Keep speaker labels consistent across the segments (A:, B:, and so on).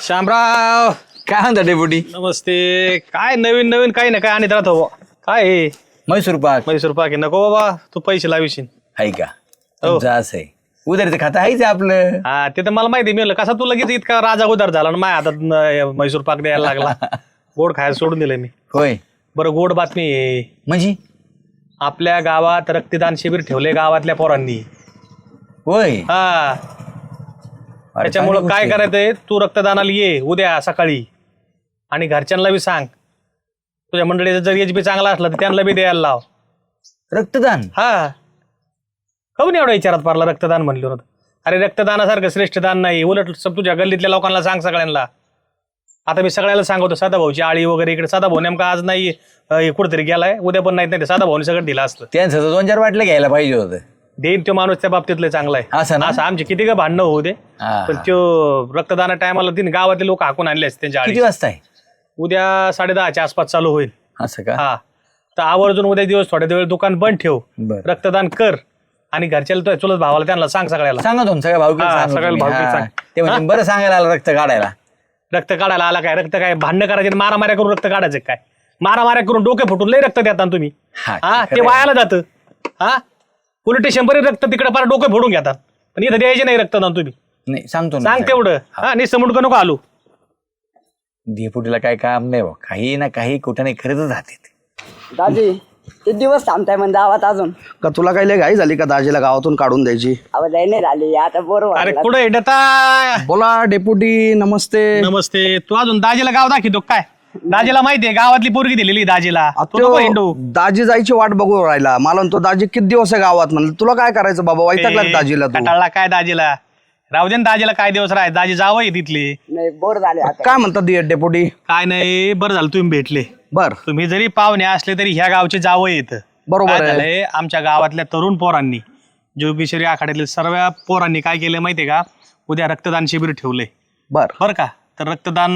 A: शामराव,
B: काय म्हणता डेपुटी?
A: नमस्ते. काय नवीन नवीन काही ना काय आणि राहत हो. काय आहे?
B: म्हैसूर पाक
A: मैसूर पाक आहे. नको बाबा, तू पैसे लाविशील.
B: आहे का? तुमचं असं आहे. उधारीचं खातं आहेच आपलं.
A: हा, ते तर मला माहिती आहे. मी कसा तू लगेच इतका राजा उदार झाला ना माझ्या हातात मैसूर पाक द्यायला लागला. गोड खायला सोडून दिलंय मी.
B: होय
A: बरं, गोड बातमी आहे.
B: म्हणजे?
A: आपल्या गावात रक्तदान शिबिर ठेवले गावातल्या पोरांनी.
B: होय.
A: हा, त्याच्यामुळं काय करायचंय, तू रक्तदानाला ये उद्या सकाळी आणि घरच्यांना बी सांग. तुझ्या मंडळीचा जर एच बी चांगला असला तर त्यांना बी द्यायला लाव.
B: रक्तदान?
A: हा, कमी एवढा विचारात पडला रक्तदान म्हणलं होतं. अरे रक्तदानासारखं श्रेष्ठ दान नाही. उलट तुझ्या गल्लीतल्या लोकांना सांग सगळ्यांना. आता मी सगळ्याला सांगतो, सदाभाऊची आळी वगैरे इकडे. सदाभाऊ नेमका आज नाही कुठेतरी गेलाय, उद्या पण नाही. सदाभाऊने सगळं दिलं असतं.
B: त्यांचं 2-4 बाटल्या घ्यायला पाहिजे होतं.
A: देईन तो माणूस त्या बाबतीतलं चांगला आहे.
B: असं ना?
A: असं आमचे किती का भांडणं होऊ दे, पण तो रक्तदाना टायमाला तीन गावातले लोक हाकून आणले असते त्यांच्या
B: किती
A: आळी.
B: वाजता आहे?
A: उद्या 10:30च्या आसपास चालू होईल.
B: असं का?
A: हा, तर आवर्जून उद्या दिवस थोड्या वेळ दुकान बंद ठेव,
B: बरं.
A: रक्तदान कर आणि घरच्याला चुलत भावाला त्यांना सांग सगळ्याला.
B: सांगा तुम सगळ्या भाऊ
A: सगळ्या भाऊकीला सांग.
B: ते म्हणजे बरं सांगायला आलं रक्त काढायला.
A: रक्त काढायला आला काय? रक्त काय भांडणं करायचे, मारामाऱ्या करून रक्त काढायचं काय? मारामाऱ्या करून डोके फुटून लय रक्त देता तुम्ही. हा, ते वायाला जातं. हा, पोलीस स्टेशन पर्यंत रक्त तिकडे फार डोके फोडून घेतात, पण इथं द्यायचे नाही रक्तदान तुम्ही.
B: नाही सांगतो ना.
A: सांग तेवढं. हा, नाही समोर नको आलो.
B: डेपुटीला काय काम नाही भाऊ, काही ना काही कुठं नाही खरेच राहते.
C: दाजी किती दिवस थांबताय म्हणजे गावात अजून?
D: का तुला काही लय घाई झाली का दाजीला गावातून काढून द्यायची?
C: अहो लय नाही झाली आता, बरोबर.
A: अरे कुठं येडता?
D: बोला डेपुटी, नमस्ते.
A: नमस्ते. तू अजून दाजीला गाव दाखवतो काय? दाजीला माहितीये गावातली पोरगी दिलेली दाजीला. तू नको हिंडू.
D: दाजी जायची वाट बघू राहिला. मला तो दाजी किती दिवस आहे गावात म्हणलं. तुला काय करायचं बाबा, वैतागला दाजीला तू.
A: कटाळला काय दाजीला? राहू दे ना दाजीला, काय दिवस राहाय. दाजी जावं तिथली.
C: नाही, बोर झाले आता.
D: काय म्हणतात डेपुटी?
A: काय नाही, बरं झालं तुम्ही भेटले.
D: बर,
A: तुम्ही जरी पाहुणे असले तरी ह्या गावचे जावं येतं.
D: बरोबर
A: काय
D: आहे.
A: झालंय, आमच्या गावातल्या तरुण पोरांनी, जोगेश्वरी आखाड्यातील सर्व पोरांनी काय केलं माहितीये का? उद्या रक्तदान शिबिर ठेवलंय.
D: बर,
A: बरं का? तर रक्तदान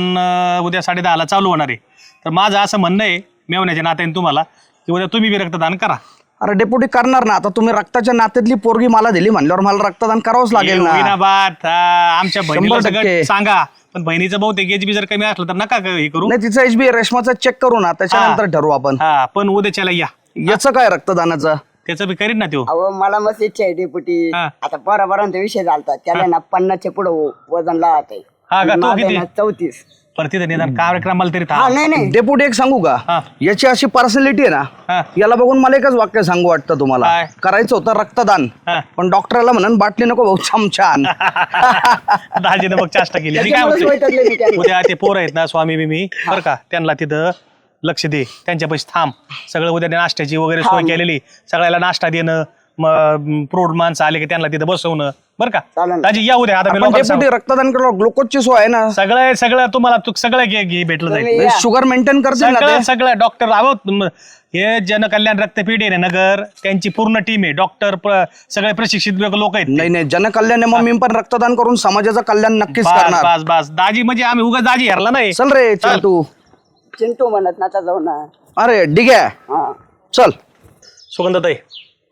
A: उद्या 10:30ला चालू होणार आहे. तर माझं असं म्हणणं आहे मेवण्याच्या नात्याने तुम्हाला, की उद्या तुम्ही बी रक्तदान करा.
D: अरे डेपुटी करणार ना. आता तुम्ही रक्ताच्या नात्यातली पोरगी मला दिली म्हणल्यावर मला रक्तदान करावंच लागेल ना.
A: विनाबात आमच्या बहिणीला
D: 100%
A: सगळं सांगा. पण बहिणीचं बहुतेक एचबी जर कमी असलं तर नका हे करू.
D: नाही, तिचा HB रेशमाचा चेक करू ना, त्याच्यानंतर ठरवू आपण.
A: हा, पण उद्याच्याला या.
D: याचं काय रक्तदानाचं?
A: त्याचं बी करीन ना तो.
C: अहो मला मस्त इच्छा आहे डेपुटी.
A: हा.
C: आता पोरापोरांचा विषय झालता, त्याला ना 50च्या पुढं वजन लावत आहे.
A: हा का? तो
C: माझं
A: किती?
C: ना 34.
A: पण तिथे निदान कार्यक्रमाला तरी
C: हा,
A: थांब.
C: नाही नाही
D: डेपुटी एक सांगू
A: हा.
D: का? याची अशी पर्सनॅलिटी आहे
A: हा.
D: ना, याला बघून मला एकच वाक्य सांगू वाटतं तुम्हाला.
A: काय?
D: करायचं होतं रक्तदान,
A: हा.
D: पण डॉक्टरला म्हणून बाटली नको भाऊ, छान.
A: दाजीनं मग चाष्टा केली. मी काय
C: त्याच्यामुळेच
A: म्हणतोय,
C: वैतागले मी त्यांना.
A: उद्या ते पोरं आहेत ना स्वामी बिमी, बरं का, त्यांना तिथं लक्ष दे, त्यांच्यापाशी थांब. सगळं उद्या नाश्त्याची वगैरे सोय केलेली, सगळ्याला नाश्ता देणं, मग प्रौढ माणसं आले की त्यांना तिथं बसवणं. बरं का
C: चालेल.
A: दाजी, या उद्या. आता मी
D: पण
A: लोकांना
D: डेपुटी
A: सांगतो.
D: रक्तदान केलं, ग्लुकोजची सोय आहे ना,
A: सगळं तुम्हाला सगळं भेटलं जाईल.
C: तुम्ही या.
D: शुगर मेंटेन करतील ना
A: सगळं
D: ते?
A: सगळं डॉक्टर आहोत. हे जनकल्याण रक्तपेढी आहे ना नगर, त्यांची पूर्ण टीम आहे. डॉक्टर सगळे प्रशिक्षित लोक आहेत.
D: नाही नाही, जनकल्याण मग मी पण रक्तदान करून समाजाचं कल्याण नक्कीच
A: बस
D: करणार.
A: बस बस दाजी, म्हणजे आम्ही उगा दाजी हरला नाही.
D: चल रे चिंटू.
C: चिंटू म्हणत ना, आता जाऊ ना.
D: अरे ठीक आहे,
C: हा,
D: चल.
A: सुगंधाताई,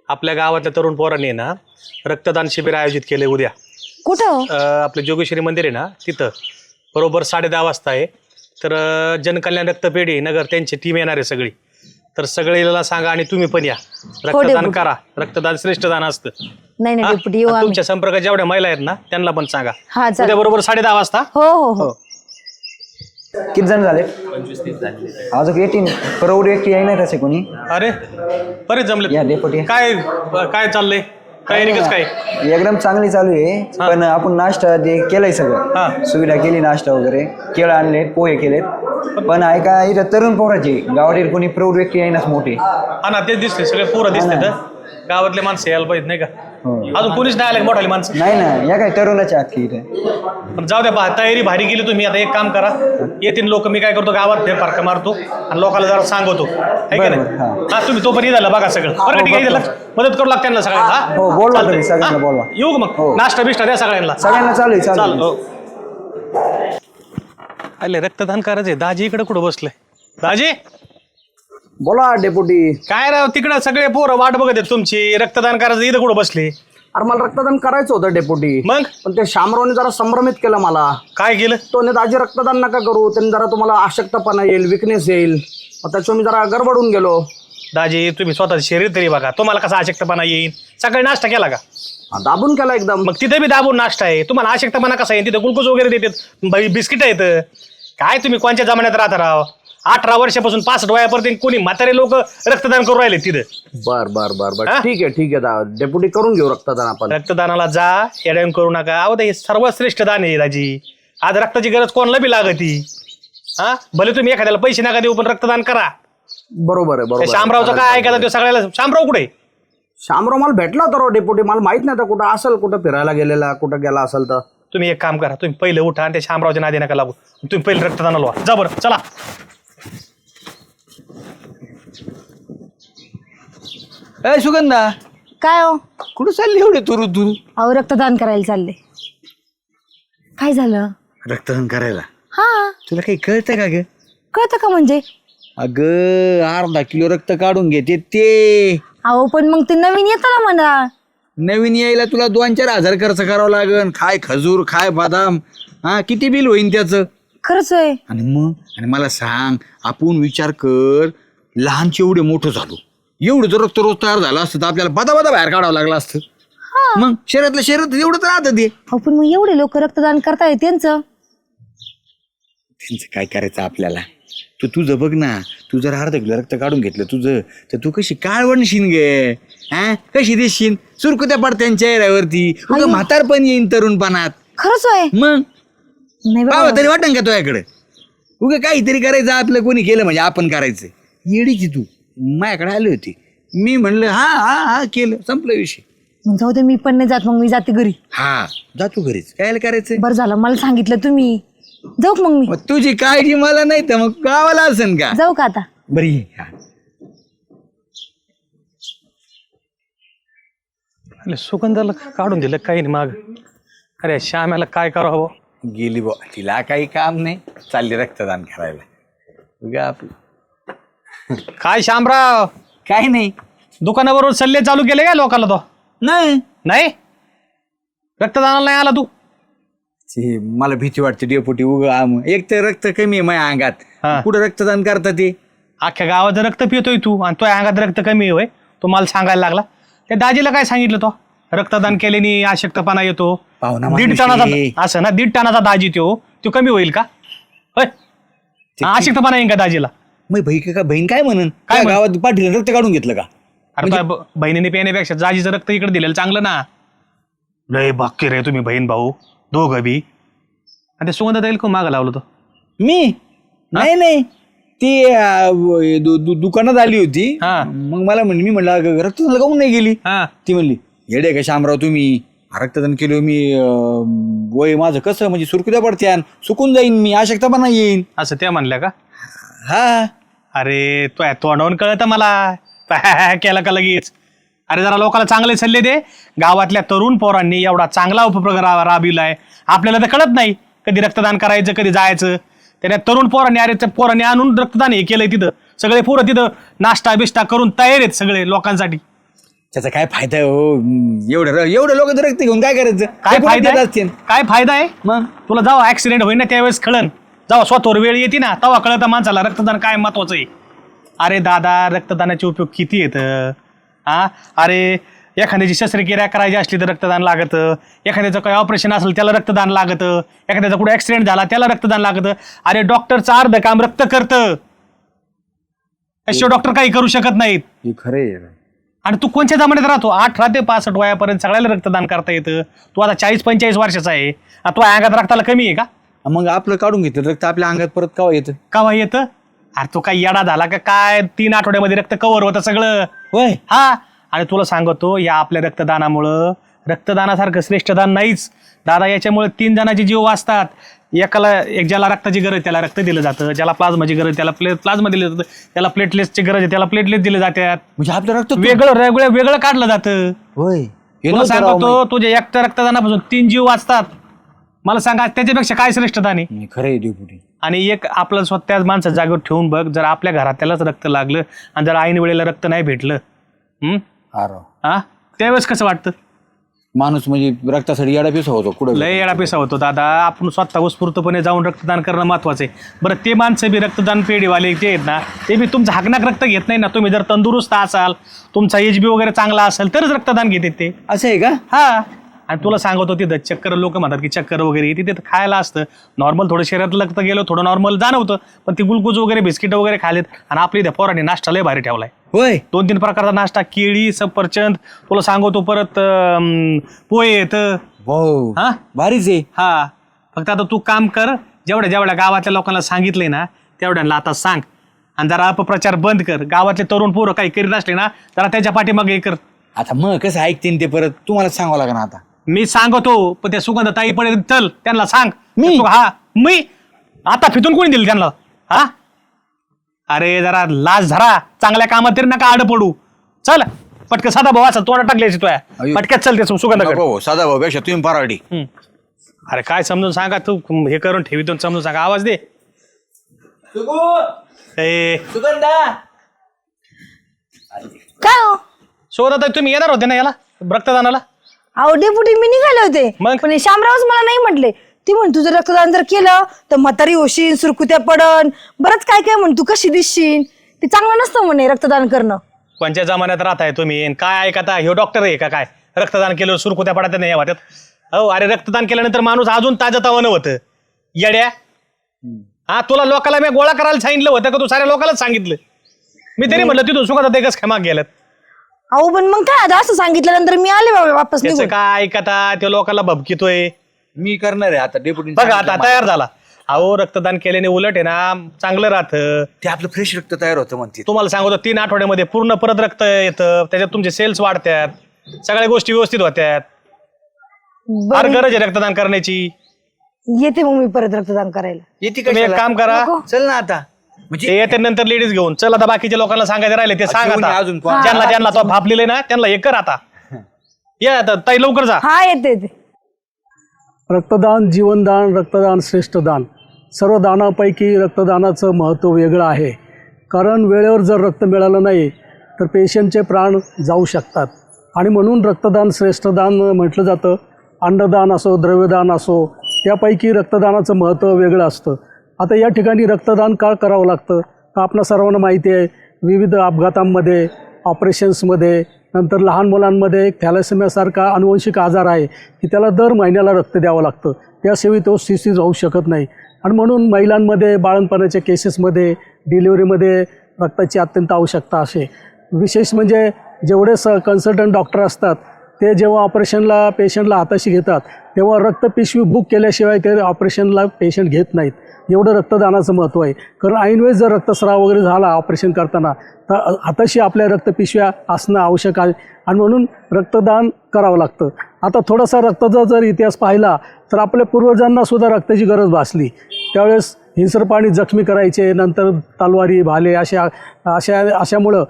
A: आपल्या गावातल्या तरुण पोरांनी ना रक्तदान शिबिर आयोजित केले उद्या.
E: कुठं?
A: आपलं जोगेश्वरी मंदिर आहे ना तिथं, बरोबर 10:30 वाजता आहे. तर जनकल्याण रक्तपेढी नगर त्यांची टीम येणार आहे सगळी. तर सगळ्याला सांगा आणि तुम्ही पण या, रक्तदान
E: डेपुटी.
A: करा. रक्तदान श्रेष्ठ दान असतं.
E: नाही नाही
A: हा?
E: डेपुटी, येऊ
A: आणि
E: आम्ही.
A: तुमच्या संपर्कात जेवढ्या महिला आहेत ना त्यांना पण सांगा.
E: हा चालेल.
A: उद्या बरोबर 10:30 वाजता.
E: हो हो हो.
F: किती जण झाले? अजून 18 प्रौढ व्यक्ती आहे नाही तसे कोणी.
A: अरे बरेच जमले.
F: या डेपुटी.
A: काय काय चाललंय? तयारी कसं काय?
F: एकदम चांगली चालू आहे. पण आपण नाश्ता ते केलंय
A: हा.
F: सगळं, सुविधा केली, नाश्ता वगैरे केळं आणलेत, पोहे केलेत. पण ऐका, इथं तरुण पोराची गावातील कोणी प्रौढ व्यक्ती आहे नाच मोठी.
A: हा ना, तेच दिसते, सगळे पोरं दिसते. गावातले माणसं यायला पाहिजेत नाही का?
F: हो.
A: अजून कोणीच नाही आले मोठाली माणसं.
F: नाही ना, या काय तरुणाच्या आत इथे.
A: पण जाऊ द्या, तयारी भारी केली तुम्ही. आता एक काम करा, येतील लोक, मी काय करतो गावात फेरफारका मारतो आणि लोकांना जरा सांगतो. है का नाही?
F: बरं, हा.
A: हा, तुम्ही तोपर्यंत झालं बघा सगळं. बरं का, ठीक आहे. मदत करू लागते त्यांना सगळ्यांना.
F: हो,
A: हा?
F: बोलवा
A: चालतंय.
F: तुम्ही, सगळ्यांना
A: हा?
F: बोलवा.
A: येऊ का मग?
F: हो.
A: नाश्ता बिष्टा द्या सगळ्यांना.
F: सगळ्यांना चालू आहे, चालू
A: चाल.
F: आहे.
A: हो. अरे रक्तदान करायचंय. दाजी इकडे कुठं बसले? दाजी
D: बोला डेपुटी.
A: काय राव, तिकडं सगळे पोरं वाट बघत आहेत तुमची. रक्तदान करायचं, इथं कुठं बसले?
D: अरे मला रक्तदान करायचं होतं डेपुटी,
A: मग
D: पण ते शामरावने जरा संभ्रमित केलं मला.
A: काय केलं?
D: तो ने दाजी रक्तदान नका करू, त्यांनी जरा तुम्हाला अशक्तपणा येईल, विकनेस येईल. मग त्याच्यावर मी जरा गडबडून गेलो.
A: दाजी तुम्ही स्वतः शरीर तरी बघा, तुम्हाला कसा अशक्तपणा येईल? सकाळी नाश्ता केला का?
D: दाबून केला एकदम.
A: मग तिथे बी दाबून नाश्ता आहे, तुम्हाला अशक्तपणा कसा येईल? तिथे ग्लुकोज वगैरे देतात, बिस्किट आहेत. काय तुम्ही कोणत्या जमान्यात राहता राव? 18 वर्षापासून 65 वयापर्यंत कोणी म्हातारे लोक रक्तदान करू राहिले तिथे.
D: बर बर बर बर
A: हा?
D: ठीक आहे डेपुटी, करून घेऊ रक्तदान आपण.
A: रक्तदानाला जा, येड्यान करू नका. अहो हे सर्वश्रेष्ठ दान आहे दाजी. आज रक्ताची गरज कोणाला बी लागती. हा, भले तुम्ही एखाद्याला पैसे नका देऊ, पण रक्तदान करा.
D: बरोबर आहे, बरोबर.
A: शामरावचं काय ऐकायला तो सगळ्याला? शामराव कुठे?
D: शामराव मला भेटला होता राव डेपुटी, मला माहित नाही तर कुठं असेल, कुठं फिरायला गेलेला, कुठं गेला असेल तर.
A: तुम्ही एक काम करा, तुम्ही पहिले उठा आणि त्या शामरावच्या नादी नका लागू. तुम्ही पहिले रक्तदानाला व्हा. जा बरं, चला.
B: ए सुगंधा,
E: काय हो?
B: कुठं चालली एवढे तुरु तुरु?
E: अहो रक्तदान करायला चालले. काय झालं?
B: रक्तदान करायला
E: हा,
B: तुला काही कळतं का ग?
E: कळतं का म्हणजे?
B: अगं 1/2 किलो रक्त काढून घेते ते.
E: अहो पण मग ते नवीन येतं ना म्हणा.
B: नवीन यायला तुला 2-4 हजार खर्च करावा लागन. खाय खजूर, खाय बदाम. हा, किती बिल होईन त्याचं?
E: खरंच आहे.
B: आणि मला सांग, आपण विचार कर, लहानचे एवढे मोठं झालो, एवढं जर रक्त रोज तयार झालं असतं तर आपल्याला बदा बाहेर काढावं लागलं असतं. मग शरीरातलं शरीरात एवढं तर राहतं ते.
E: अहो पण मग एवढे लोक रक्तदान करताय त्यांचं
B: काय करायचं आपल्याला? तुझं बघ ना, तू जर 1/2 किलो रक्त काढून घेतलं तुझं, तर तू कशी काळवणशीन गे? हा, कशी देशील? सुरकुत्या पडत्यान चेहऱ्यावरती, उगा म्हातारपण येईन तरुणपणात.
E: खरंच आहे.
B: मग
E: नाही
B: पावा
E: बाबा.
B: तरी वाटन का तुझ्याकडे? उगा काहीतरी करायचं आपलं, कोणी केलं म्हणजे आपण करायचं. येडीची तू माझ्याकडे आली होती, मी म्हणलं हा हा हा केलं, संपलं विषय.
E: मग जाऊ दे, मी पण नाही जात, मग मी जाते घरी.
B: हा, जा तू घरीच, काय करायचं?
E: बरं झालं मला सांगितलं तुम्ही. जाऊ का मग मी?
B: मग तुझी काळजी मला नाही तर मग गावाला असेल का?
E: जाऊ का आता?
B: बरी ये. हा.
A: सुगंधाला काढून दिलं काही नाही माग. अरे श्यामाला काय करावं?
B: गेली बा, तिला काही काम नाही, चालली रक्तदान करायला. उगा आपलं
A: काय श्यामराव,
B: काही नाही.
A: दुकानाबरोबर सल्ले चालू केले काय लोकांना? तो
B: नाही,
A: नाही रक्तदानाला नाही आला तू?
B: मला भीती वाटते डेपुटी. उगा एक तर रक्त कमी आहे माझ्या अंगात,
A: हा.
B: कुठं रक्तदान करता ते?
A: अख्ख्या गावाचं रक्त पितोय तू आणि तो अंगात रक्त कमी होय, तो मला सांगायला लागला. त्या दाजीला काय सांगितलं तो? रक्तदान केल्याने अशक्तपणा येतो.
B: पाहुणा
A: 1.5
B: माणूस
A: टनाचा
B: आहे.
A: असं ना, 1.5 टनाचा दाजी तो कमी होईल का? होय, अशक्तपणा येईल का दाजीला?
B: मग बहीण काय म्हणून?
A: काय
B: काय
A: म्हण?
B: गावात पाठीला रक्त काढून घेतलं का?
A: अरे बहिणीने पिण्यापेक्षा दाजीचं रक्त इकडे दिलेलं चांगलं ना. लय बाकी रे तुम्ही बहीण भाऊ दोघं बी. आणि ते सुगंधा ताईल खूप मागं लावलं तो.
B: मी नाही ती दुकानात आली होती.
A: हा.
B: मग मला म्हणली, मी म्हणलं रक्तदान काऊन नाही गेली?
A: हा,
B: ती म्हणली, येडे का शामराव तुम्ही, रक्तदान केलं मी, वय माझं कसं म्हणजे सुरकुत्या पडत्यान, सुकून जाईन मी, अशक्तपणा येईन.
A: असं त्या म्हणल्या का?
B: हा,
A: अरे तो तोंडावून कळतं मला. केला का लगेच? अरे जरा लोकांना चांगले सल्ले दे. गावातल्या तरुण पोरांनी एवढा चांगला उपक्रम राबविलाय, आपल्याला तर कळत नाही कधी रक्तदान करायचं कधी जायचं. त्याने तरुण पोरांनी, अरे त्या पोरांनी आणून रक्तदान हे केलंय. तिथं सगळे पोरं तिथं नाश्ता बिष्टा करून तयार आहेत सगळे लोकांसाठी.
B: त्याचा काय फायदा आहे हो? एवढं लोक रक्त घेऊन काय करायचं?
A: काय
B: ते
A: फायदा
B: देत
A: आहे?
B: असतील.
A: काय फायदा आहे?
B: मग
A: तुला जेव्हा ऍक्सिडेंट होईल ना त्यावेळेस कळन, जेव्हा स्वतःवर वेळ येते ना तेव्हा कळतं माणसाला रक्तदान काय महत्वाचं आहे. अरे दादा, रक्तदानाचे उपयोग किती येतं. हा, अरे एखाद्याची शस्त्रक्रिया करायची असली तर रक्तदान लागतं, एखाद्याचं काही ऑपरेशन असेल त्याला रक्तदान लागतं, एखाद्याचा कुठे ऍक्सिडेंट झाला त्याला रक्तदान लागतं. अरे डॉक्टरचं अर्ध काम रक्त करतं, डॉक्टर काही करू शकत नाहीत.
B: हे खरं आहे.
A: आणि तू कोणत्या जमान्यात राहतो? 18 ते 65 वयापर्यंत सगळ्याला रक्तदान करता येतं. तू आता 40-45 वर्षाचा आहे, तू अंगात रक्ताला कमी आहे का?
B: मग आपलं काढून घेतलं रक्त आपल्या अंगात परत केव्हा येतं?
A: कावा येतं? अरे तो काय येडा झाला का काय? 3 आठवड्यामध्ये रक्त कव्हर होतं सगळं.
B: होय.
A: हा, आणि तुला सांगतो या आपल्या रक्तदानामुळं, रक्तदानासारखं श्रेष्ठ दान नाहीच दादा. याच्यामुळे 3 जणांचे जीव वाचतात. एक ज्याला रक्ताची गरज त्याला रक्त दिलं जातं, ज्याला प्लाझ्माची गरज त्याला प्लाझ्मा दिलं जातं, त्याला प्लेटलेट्सची गरज आहे त्याला प्लेटलेट दिले जातात.
B: म्हणजे आपलं रक्त
A: वेगळं काढलं जातं.
B: होय.
A: तुला सांगतो तुझ्या एकट्या रक्तदानापासून 3 जीव वाचतात. मला सांगा त्याच्यापेक्षा काय श्रेष्ठ दान आहे?
B: खरं आहे डेपुटी.
A: आणि एक आपलं स्वतः माणसं जागेवर ठेवून बघ, जर आपल्या घरात त्यालाच रक्त लागलं आणि जर ऐन वेळेला रक्त नाही भेटलं, हा, त्यावेळेस कसं वाटतं?
B: माणूस म्हणजे रक्तासाठी येडापिसा होतो कुठं
A: लय येडापिसा होतो दादा. आपण स्वतः उत्स्फूर्तपणे जाऊन रक्तदान करणं महत्वाचं आहे. बरं ते माणसं बी रक्तदान पेढीवाले जे आहेत ना ते बी तुमचं हाकनाक रक्त घेत नाही ना. तुम्ही जर तंदुरुस्त असाल, तुमचा HB वगैरे चांगला असेल तरच रक्तदान घेते ते.
B: असं आहे का?
A: हा. आणि तुला सांगतो तिथं चक्कर, लोक म्हणतात की चक्कर वगैरे तिथे तर खायला असतं. नॉर्मल थोडं शरीरात रक्त गेलं थोडं नॉर्मल जाणवतं, पण ती ग्लुकोज वगैरे बिस्किट वगैरे खालेत. आणि आपली त्या पोरांनी नाश्ता लय भारी ठेवलाय.
B: होय.
A: 2-3 प्रकारचा नाश्ता, केळी, सफरचंद, तुला सांगतो परत पोहे येत.
B: हो
A: हा
B: भारीच आहे.
A: हा. फक्त आता तू काम कर, जेवढ्या गावातल्या लोकांना सांगितलंय ना तेवढ्यांना आता सांग. आणि जरा अपप्रचार बंद कर. गावातले तरुण पोरं काही करीत असले ना जरा त्याच्या पाठीमागे हे कर.
B: आता मग कसं ऐकते ते परत तुम्हाला सांगावं लागेल आता.
A: मी सांगतो, पण त्या सुगंधताई पडे चल त्यांना सांग.
B: मी?
A: हा मी आता फितून कोणी दिलं त्यांना? हा. अरे जरा लाज धरा, चांगल्या कामात तरी नका आड पडू. चल पटकन साधा भाऊ असा तोंड टाकल्याची तो
B: अयो.
A: पटक्यात चल ते सुगंधाकडे.
B: हो साधा भाऊ पेक्षा तुम्ही पाराडी.
A: अरे काय समजून सांगा तू, हे करून ठेवीतून समजून सांगा. आवाज दे. ए
E: काय हो?
A: शोधत तुम्ही येणार होते ना याला रक्तदानाला?
E: अहो डेपुटी मी निघाले होते,
A: मग?
E: पण हे शामरावच मला नाही म्हटले. ती म्हण तुझं रक्तदान जर केलं तर म्हातारी होशील, सुरकुत्या पडन, बरंच काय काय म्हण, तू कशी दिसशील. ते चांगलं नसतं म्हणे रक्तदान करणं.
A: कोणत्या जमान्यात राहताय तुम्ही? आणि काय ऐकता? ह्यो डॉक्टर आहे का काय? रक्तदान केलं सुरकुत्या पडतात नाही वाटत? हो. अरे रक्तदान केल्यानंतर माणूस अजून ताजं होतं. येड्या. हा. तुला लोकांना मी गोळा करायला सांगितलं होतं का? तू साऱ्या लोकांनाच सांगितलं. मी तरी म्हटलं तिथून सुखात एकच खेमाग गेल्यात.
E: अहो पण मग काय आता असं सांगितल्यानंतर मी आले बाबा वापस
A: त्याचं
E: निघून.
A: काय ऐकता? ते लोकांना भबकितोय.
B: मी करणार आहे आता डेप्युटी.
A: बघा आता तयार झाला. अहो रक्तदान केल्याने उलट आहे ना चांगलं राहतं.
B: ते आपलं फ्रेश रक्त तयार होतं म्हणते.
A: तुम्हाला सांगतो 3 आठवड्यामध्ये पूर्ण परत रक्त येतं. त्याच्यात तुमचे सेल्स वाढतात, सगळ्या गोष्टी व्यवस्थित होत्यात. फार गरज आहे रक्तदान करण्याची.
E: येते मग मी परत रक्तदान करायला.
B: येते
A: तुम्ही एक काम करा,
B: चल ना आता. म्हणजे
A: ते येते नंतर लेडीज घेऊन. चल आता बाकीच्या लोकांना सांगायचे राहिले ते सांग
B: कोणी
A: आता.
B: अजून कोण?
A: ज्यांना तो भापलेले ना त्यांना हे कर आता. या आता ताई लवकर जा.
E: हा येते येते.
G: रक्तदान जीवनदान, रक्तदान श्रेष्ठ दान. सर्व दानापैकी रक्तदानाचं महत्त्व वेगळं आहे. कारण वेळेवर जर रक्त मिळालं नाही तर पेशंटचे प्राण जाऊ शकतात. आणि म्हणून रक्तदान श्रेष्ठ दान म्हटलं जातं. अन्नदान असो, द्रव्यदान असो, त्यापैकी रक्तदानाचं महत्त्व वेगळं असतं. आता या ठिकाणी रक्तदान का करावं लागतं तर आपल्या सर्वांना माहिती आहे, विविध अपघातांमध्ये, ऑपरेशन्समध्ये, नंतर लहान मुलांमध्ये एक थॅलेसेमियासारखा अनुवंशिक आजार आहे की त्याला दर महिन्याला रक्त द्यावं लागतं. त्याशिवाय तो स्थितीत राहू शकत नाही. आणि म्हणून महिलांमध्ये, बाळंतपणाच्या केसेसमध्ये, डिलिव्हरीमध्ये रक्ताची अत्यंत आवश्यकता असते. विशेष म्हणजे जेवढे कन्सल्टंट डॉक्टर असतात ते जेव्हा ऑपरेशनला पेशंटला हाताशी घेतात तेव्हा रक्तपिशवी बुक केल्याशिवाय ते ऑपरेशनला पेशंट घेत नाहीत. एवढं रक्तदानाचं महत्त्व आहे. कारण ऐनवेळेस जर रक्तस्राव वगैरे झाला ऑपरेशन करताना तर हाताशी आपल्या रक्तपिशव्या असणं आवश्यक आहे. आणि म्हणून रक्तदान करावं लागतं. आता थोडासा रक्ताचा जर इतिहास पाहिला तर आपल्या पूर्वजांनासुद्धा रक्ताची गरज भासली. त्यावेळेस हिंसरपाणी जखमी करायचे, नंतर तलवारी, भाले अशामुळं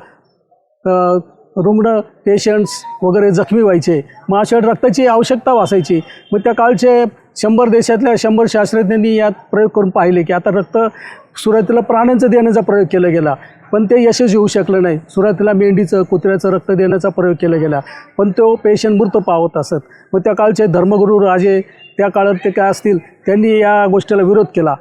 G: रुग्ण पेशंट्स वगैरे जखमी व्हायचे. मग अशा रक्ताची आवश्यकता भासायची. मग त्या काळचे 100 देशातल्या 100 शास्त्रज्ञांनी यात प्रयोग करून पाहिले की आता रक्त सुरुवातीला प्राण्यांचं देण्याचा प्रयोग केला गेला पण ते यशस्वी होऊ शकलं नाही. सुरुवातीला मेंढीचं, कुत्र्याचं रक्त देण्याचा प्रयोग केला गेला पण तो पेशंट मृत पावत असत. मग त्या काळचे धर्मगुरू राजे त्या काळात ते काय असतील त्यांनी या गोष्टीला विरोध केला.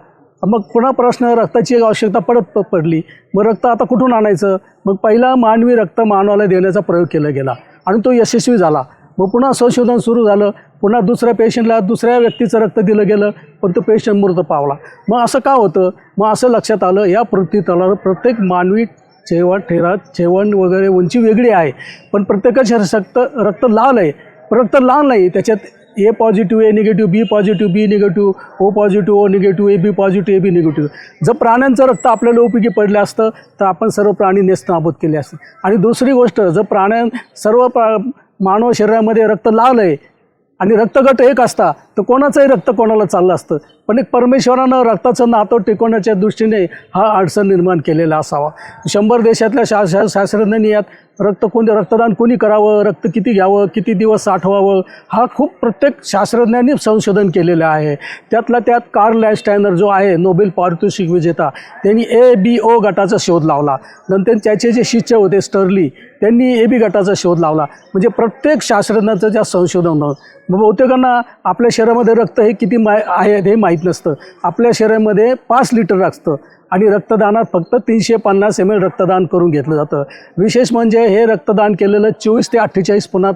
G: मग पुन्हा प्रश्न रक्ताची आवश्यकता पडली. मग रक्त आता कुठून आणायचं? मग पहिला मानवी रक्त मानवाला देण्याचा प्रयोग केला गेला आणि तो यशस्वी झाला. मग पुन्हा संशोधन सुरू झालं. पुन्हा दुसऱ्या पेशंटला दुसऱ्या व्यक्तीचं रक्त दिलं गेलं पण तो पेशंट मृत पावला. मग असं का होतं? मग असं लक्षात आलं या पृथ्वीतलावर प्रत्येक मानवी जेवण वगैरे उंची वेगळी आहे पण प्रत्येकाच्या रक्त लाल आहे. रक्त लाल नाही, त्याच्यात A positive, A negative, B positive, B negative, O positive, O negative, A B positive, A B negative. जर प्राण्यांचं रक्त आपल्याला उपयोगी पडलं असतं तर आपण सर्व प्राणी नेस्तनाबूत केले असते. आणि दुसरी गोष्ट, जर सर्व मानव शरीरामध्ये रक्त लाल आहे आणि रक्तगट एक असता तर कोणाचंही रक्त कोणाला चाललं असतं. पण एक परमेश्वरानं रक्ताचं नातं टिकवण्याच्या दृष्टीने हा अडचण निर्माण केलेला असावा. 100 देशातल्या शास्त्रज्ञांनी यात रक्तदान कोणी करावं, रक्त किती घ्यावं, किती दिवस साठवावं हा खूप प्रत्येक शास्त्रज्ञांनी संशोधन केलेलं आहे. त्यातला त्यात कार्ल लँडस्टायनर जो आहे नोबेल पारितोषिक विजेता, त्यांनी ABO गटाचा शोध लावला. नंतर त्याचे जे शिष्य होते स्टर्ली त्यांनी ए बी गटाचा शोध लावला. म्हणजे प्रत्येक शास्त्रज्ञाचं ज्या संशोधन होतं. मग बहुतेकांना आपल्या शरीरामध्ये रक्त हे किती आहे हे माहीत नसतं. आपल्या शरीरामध्ये 5 लिटर असतं आणि रक्तदानात फक्त 350 ml रक्तदान करून घेतलं जातं. विशेष म्हणजे हे रक्तदान केलेलं 24 ते 48 पुन्हा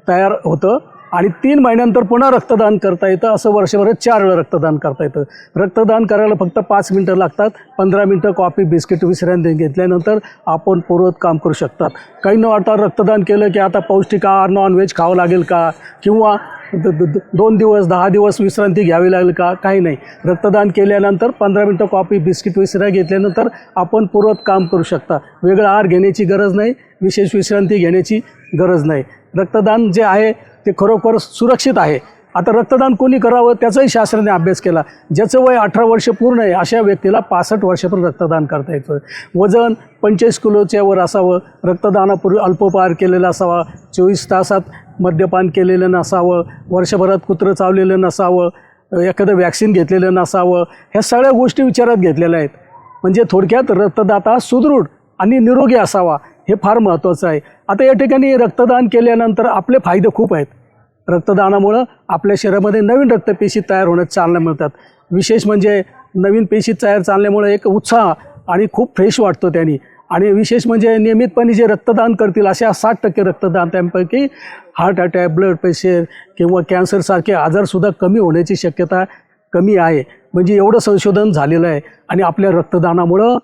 G: तयार होतं आणि 3 महिन्यानंतर पुन्हा रक्तदान करता येतं. असं वर्षभरात 4 वेळा रक्तदान करता येतं. रक्तदान करायला फक्त 5 मिनटं लागतात. 15 मिनटं कॉफी बिस्किट विश्रांती घेतल्यानंतर आपण पूर्वत काम करू शकतात. काही न वाटता रक्तदान केलं की आता पौष्टिक आहार नॉनव्हेज खावं लागेल का किंवा 2 दिवस 10 दिवस विश्रांती घ्यावी लागेल का, काही नाही. रक्तदान केल्यानंतर 15 मिनटं कॉफी बिस्किट विश्रांती घेतल्यानंतर आपण पूर्वत काम करू शकता. वेगळा आहार घेण्याची गरज नाही, विशेष विश्रांती घेण्याची गरज नाही. रक्तदान जे आहे ते खरोखर सुरक्षित आहे. आता रक्तदान कोणी करावं त्याचाही शास्त्राने अभ्यास केला. ज्याचं वय 18 वर्ष पूर्ण आहे अशा व्यक्तीला 65 वर्षापर्यंत रक्तदान करता येतं. वजन 25 किलोच्या वर असावं, रक्तदानापूर्वी अल्पोपहार केलेला असावा, 24 तासात मद्यपान केलेलं नसावं, वर्षभरात कुत्रं चावलेलं नसावं, एखादं वॅक्सिन घेतलेलं नसावं. ह्या सगळ्या गोष्टी विचारात घेतलेल्या आहेत. म्हणजे थोडक्यात रक्तदाता सुदृढ आणि निरोगी असावा हे फार महत्त्वाचं आहे. आता या ठिकाणी रक्तदान केल्यानंतर आपले फायदे खूप आहेत. रक्तदानामुळं आपल्या शरीरामध्ये नवीन रक्तपेशी तयार होण्यास चालना मिळतात. विशेष म्हणजे नवीन पेशी तयार चालल्यामुळे एक उत्साह आणि खूप फ्रेश वाटतो त्यांनी. आणि विशेष म्हणजे नियमितपणे जे रक्तदान करतील अशा 60% रक्तदान त्यांपैकी हार्ट अटॅक, ब्लड प्रेशर किंवा कॅन्सरसारखे आजारसुद्धा कमी होण्याची शक्यता कमी आहे. म्हणजे एवढं संशोधन झालेलं आहे. आणि आपल्या रक्तदानामुळं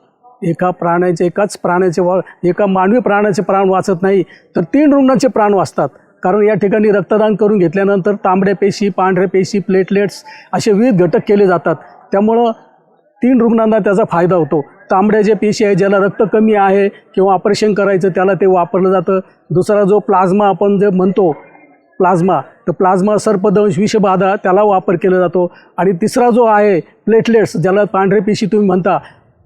G: एका मानवी प्राण्याचे प्राण वाचत नाही तर 3 रुग्णांचे प्राण वाचतात. कारण या ठिकाणी रक्तदान करून घेतल्यानंतर तांबड्या पेशी, पांढऱ्या पेशी, प्लेटलेट्स असे विविध घटक केले जातात. त्यामुळं 3 रुग्णांना त्याचा फायदा होतो. तांबड्या जे पेशी आहे ज्याला रक्त कमी आहे किंवा ऑपरेशन करायचं त्याला ते वापरलं जातं. दुसरा जो प्लाझ्मा आपण जे म्हणतो तर प्लाझ्मा सर्पदंश, विषबाधा त्याला वापर केला जातो. आणि तिसरा जो आहे प्लेटलेट्स, ज्याला पांढऱ्या पेशी तुम्ही म्हणता,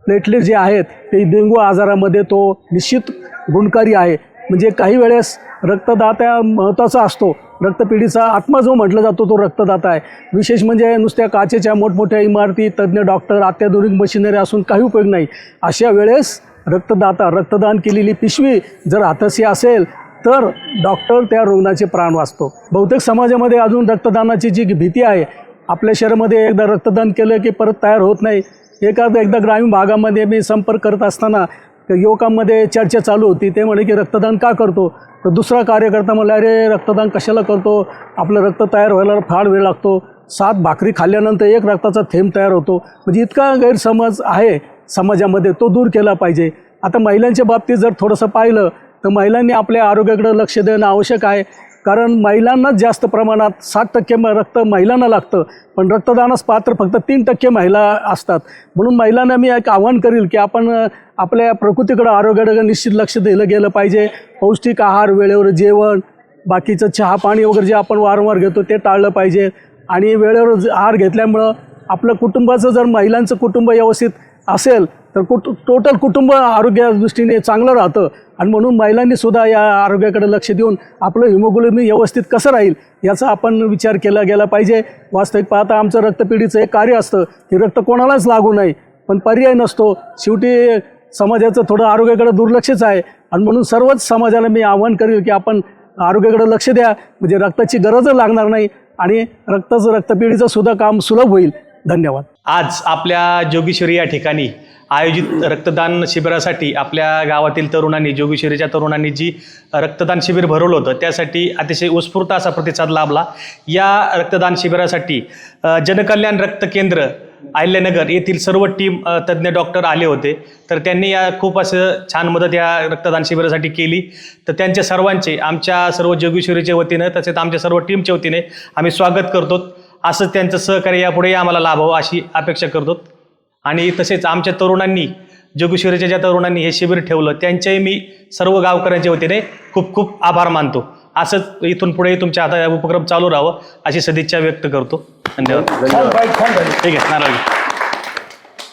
G: प्लेटलेट जे आहेत ते डेंग्यू आजारामध्ये तो निश्चित गुणकारी आहे. म्हणजे काही वेळेस रक्तदाता महत्त्वाचा असतो. रक्तपिढीचा आत्मा जो म्हटला जातो तो रक्तदाता आहे. विशेष म्हणजे नुसत्या काचेच्या मोठमोठ्या इमारती, तज्ज्ञ डॉक्टर, अत्याधुनिक मशिनरी असून काही उपयोग नाही. अशा वेळेस रक्तदान केलेली पिशवी जर हाताशी असेल तर डॉक्टर त्या रुग्णाचे प्राण वाचतो. बहुतेक समाजामध्ये अजून रक्तदानाची जी भीती आहे, आपल्या शहरामध्ये एकदा रक्तदान केलं की परत तयार होत नाही. एकदा ग्रामीण भागामध्ये मी संपर्क करत असताना युवकांमध्ये चर्चा चालू होती. ते म्हणे की रक्तदान का करतो, तर दुसरा कार्यकर्ता म्हणला अरे रक्तदान कशाला करतो, आपलं रक्त तयार व्हायला फार वेळ लागतो, 7 भाकरी खाल्ल्यानंतर 1 रक्ताचा थेंब तयार होतो. म्हणजे इतका गैरसमज आहे समाजामध्ये, तो दूर केला पाहिजे. आता महिलांच्या बाबतीत जर थोडंसं पाहिलं तर महिलांनी आपल्या आरोग्याकडे लक्ष देणं आवश्यक आहे. कारण महिलांनाच जास्त प्रमाणात 60% रक्त महिलांना लागतं, पण रक्तदानास पात्र फक्त 3% महिला असतात. म्हणून महिलांना मी एक आव्हान करील की आपण आपल्या प्रकृतीकडं, आरोग्याकडे निश्चित लक्ष दिलं गेलं पाहिजे. पौष्टिक आहार, वेळेवर जेवण, बाकीचं चहा पाणी वगैरे जे आपण वारंवार घेतो ते टाळलं पाहिजे. आणि वेळेवर आहार घेतल्यामुळं आपलं कुटुंबाचं, जर महिलांचं कुटुंब व्यवस्थित असेल तर टोटल कुटुंब आरोग्यादृष्टीने चांगलं राहतं. आणि म्हणून महिलांनी सुद्धा या आरोग्याकडे लक्ष देऊन आपलं हिमोग्लोबिन व्यवस्थित कसं राहील याचा आपण विचार केला गेला पाहिजे. वास्तविक पाहता आमचं रक्तपेढीचं एक कार्य असतं की रक्त कोणालाच लागू नये, पण पर्याय नसतो. शेवटी समाजाचं थोडं आरोग्याकडे दुर्लक्षच आहे. आणि म्हणून सर्वच समाजाला मी आवाहन करेल की आपण आरोग्याकडे लक्ष द्या, म्हणजे रक्ताची गरजच लागणार नाही आणि रक्तपेढीचं सुद्धा काम सुलभ होईल. धन्यवाद.
A: आज आपल्या जोगेश्वरी या ठिकाणी आयोजित रक्तदान शिबिरासाठी आपल्या गावातील तरुणांनी, जोगेश्वरीच्या तरुणांनी जी रक्तदान शिबिर भरवलं होतं त्यासाठी अतिशय उत्स्फूर्त असा प्रतिसाद लाभला. या रक्तदान शिबिरासाठी जनकल्याण रक्त केंद्र अहिल्यानगर येथील सर्व टीम तज्ज्ञ डॉक्टर आले होते. तर त्यांनी या खूप असं छान मदत या रक्तदान शिबिरासाठी केली. तर त्यांच्या सर्वांचे आमच्या सर्व जोगेश्वरीच्या वतीनं तसेच आमच्या सर्व टीमच्या वतीने आम्ही स्वागत करतो. असंच त्यांचं सहकार्य यापुढेही आम्हाला लाभावं अशी अपेक्षा करतो. आणि तसेच आमच्या तरुणांनी, जोगेश्वरीच्या ज्या तरुणांनी हे शिबिर ठेवलं त्यांच्याही मी सर्व गावकऱ्यांच्या वतीने खूप खूप आभार मानतो. असंच इथून पुढे तुमच्या हातात उपक्रम चालू राहावं अशी सदिच्छा व्यक्त करतो. धन्यवाद. ठीक आहे, नाराज.